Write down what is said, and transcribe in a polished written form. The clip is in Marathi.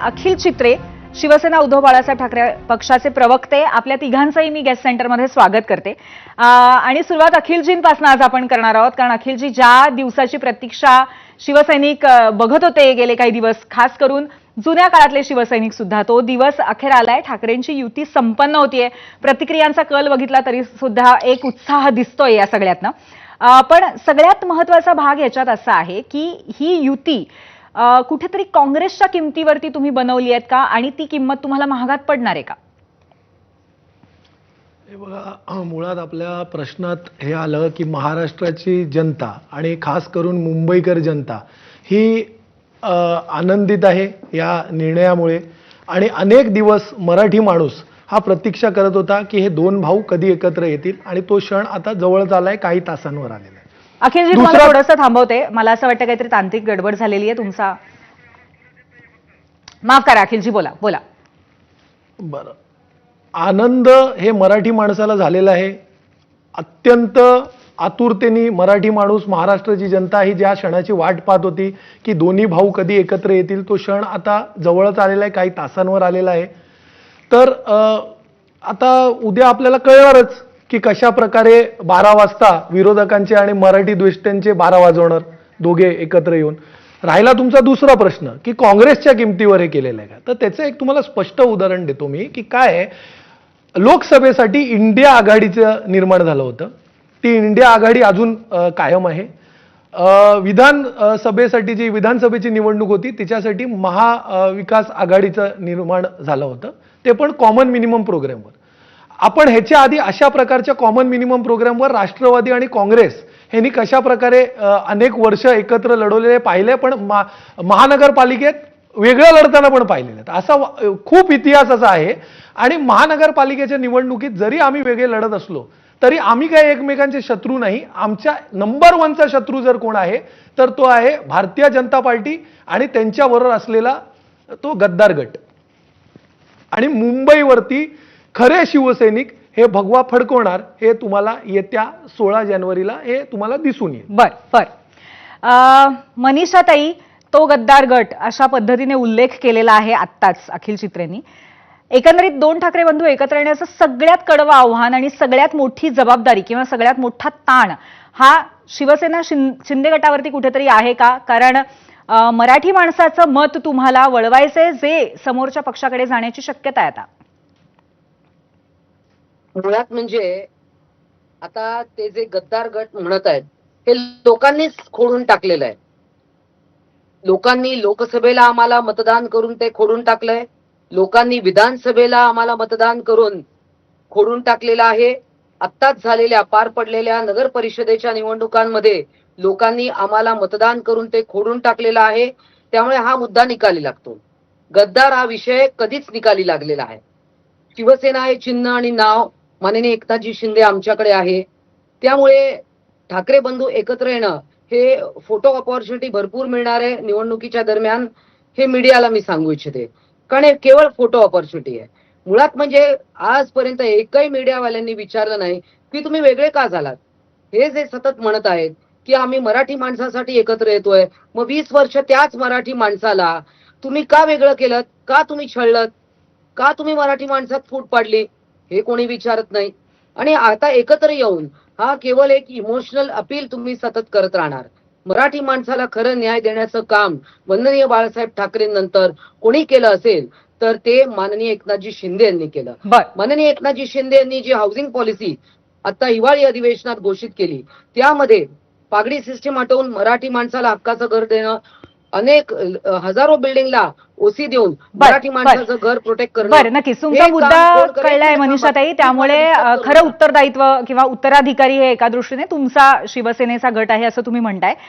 अखिल चित्रे, शिवसेना उद्धव बाळासाहेब ठाकरे पक्षाचे प्रवक्ते, आपल्या तिघांचंही मी गेस्ट सेंटरमध्ये स्वागत करते। आणि सुरुवात अखिलजींपासून आज आपण करणार आहोत, कारण अखिलजी ज्या दिवसाची प्रतीक्षा शिवसैनिक बघत होते गेले काही दिवस, खास करून जुन्या काळातले शिवसैनिक सुद्धा, तो दिवस अखेर आलाय। ठाकरेंची युती संपन्न होतीये। प्रतिक्रियांचा कल बघितला तरी सुद्धा एक उत्साह दिसतोय या सगळ्यातनं। पण सगळ्यात महत्त्वाचा भाग याच्यात असा आहे की ही युती कुठेतरी काँग्रेसच्या किमतीवरती तुम्ही बनवली आहेत का, आणि ती किंमत तुम्हाला महागात पडणार आहे का? हे बघा, मुळात आपल्या प्रश्नात हे आलं की महाराष्ट्राची जनता आणि खास करून मुंबईकर जनता ही आनंदित आहे या निर्णयामुळे। आणि अनेक दिवस मराठी माणूस हा प्रतीक्षा करत होता की हे दोन भाऊ कधी एकत्र येतील, आणि तो क्षण आता जवळच आलाय, काही तासांवर आलेला आहे। अखिलजी, तुम्हाला थोडंसं थांबवते, मला असं वाटतं काहीतरी तांत्रिक गडबड झालेली आहे तुमचा। माफ करा अखिलजी, बोला बोला। बरं, आनंद हे मराठी माणसाला झालेला आहे। अत्यंत आतुरतेने मराठी माणूस, महाराष्ट्राची जनता ही ज्या क्षणाची वाट पाहत होती की दोन्ही भाऊ कधी एकत्र येतील, तो क्षण आता जवळच आलेला आहे, काही तासांवर आलेला आहे। तर आता उद्या आपल्याला कळणारच की कशा प्रकारे 12 वाजता विरोधकांचे आणि मराठी द्वेष्ट्यांचे 12 वाजवणार दोघे एकत्र येऊन। राहिला तुमचा दुसरा प्रश्न की काँग्रेसच्या किमतीवर हे केलेलं आहे का, तर त्याचं एक तुम्हाला स्पष्ट उदाहरण देतो मी की काय आहे। लोकसभेसाठी इंडिया आघाडीचं निर्माण झालं होतं, ती इंडिया आघाडी अजून कायम आहे। विधानसभेसाठी जी विधानसभेची निवडणूक होती तिच्यासाठी महाविकास आघाडीचं निर्माण झालं होतं, ते पण कॉमन मिनिमम प्रोग्रामवर। आपण ह्याच्या आधी अशा प्रकारच्या कॉमन मिनिमम प्रोग्रामवर राष्ट्रवादी आणि काँग्रेस यांनी कशा प्रकारे अनेक वर्ष एकत्र लढवलेले पाहिले, पण महानगरपालिकेत वेगळं लढताना पण पाहिलेलं आहे। असा खूप इतिहास असा आहे। आणि महानगरपालिकेच्या निवडणुकीत जरी आम्ही वेगळे लढत असलो तरी आम्ही काही एकमेकांचे शत्रू नाही। आमच्या नंबर 1चा शत्रू जर कोण आहे तर तो आहे भारतीय जनता पार्टी आणि त्यांच्याबरोबर असलेला तो गद्दार गट। आणि मुंबईवरती खरे शिवसैनिक हे भगवा फडकवणार, हे तुम्हाला येत्या 16 जानेवारीला हे तुम्हाला दिसून येईल। बर मनीषाताई, तो गद्दार गट अशा पद्धतीने उल्लेख केलेला आहे आत्ताच अखिल चित्रेंनी। एकंदरीत दोन ठाकरे बंधू एकत्र येण्याचं सगळ्यात कडवं आव्हान आणि सगळ्यात मोठी जबाबदारी किंवा सगळ्यात मोठा ताण हा शिवसेना शिंदे गटावरती कुठेतरी आहे का? कारण मराठी माणसाचं मत तुम्हाला वळवायचे, जे समोरच्या पक्षाकडे जाण्याची शक्यता आहे आता। मुळात म्हणजे आता ते जे गद्दार गट म्हणत आहेत हे लोकांनीच खोडून टाकलेलं आहे। लोकांनी लोकसभेला आम्हाला मतदान करून ते खोडून टाकलंय, लोकांनी विधानसभेला आम्हाला मतदान करून खोडून टाकलेलं आहे। आत्ताच झालेल्या पार पडलेल्या नगर परिषदेच्या निवडणुकांमध्ये लोकांनी आम्हाला मतदान करून ते खोडून टाकलेलं आहे। त्यामुळे हा मुद्दा निकाली लागतो। गद्दार हा विषय कधीच निकाली लागलेला आहे। शिवसेना हे चिन्ह आणि नाव माननीय एकनाथजी शिंदे आमच्याकडे आहे। त्यामुळे ठाकरे बंधू एकत्र येणं हे फोटो ऑपॉर्च्युनिटी भरपूर मिळणार आहे निवडणुकीच्या दरम्यान, हे मीडियाला मी सांगू इच्छिते, कारण हे केवळ फोटो ऑपॉर्च्युनिटी आहे। मुळात म्हणजे आजपर्यंत एकही मीडियावाल्यांनी विचारलं नाही की तुम्ही वेगळे का झालात। हे जे सतत म्हणत आहेत की आम्ही मराठी माणसासाठी एकत्र येतोय, मग 20 वर्ष त्याच मराठी माणसाला तुम्ही का वेगळं केलं, का तुम्ही छळलत, का तुम्ही मराठी माणसात फूट पाडली, हे कोणी विचारत नाही। आणि आता एकत्र येऊन हा केवळ एक इमोशनल अपील तुम्ही सतत करत राहणार। मराठी माणसाला खरं न्याय देण्याचं काम वंदनीय बाळासाहेब ठाकरेंनंतर कोणी केलं असेल तर ते माननीय एकनाथजी शिंदे यांनी केलं। माननीय एकनाथजी शिंदे यांनी जी हाऊसिंग पॉलिसी आता हिवाळी अधिवेशनात घोषित केली, त्यामध्ये पागडी सिस्टीम हटवून मराठी माणसाला हक्काचं घर देणं, अनेक हजारो बिल्डिंगला ओसी देऊन मराठी माणसाचं घर प्रोटेक्ट करणं। बरं, नक्कीच तुमचा मुद्दा कळलाय मनीषाताई। त्यामुळे खरं उत्तरदायित्व किंवा उत्तराधिकारी हे एका दृष्टीने तुमचा शिवसेनेचा गट आहे असं तुम्ही म्हणताय।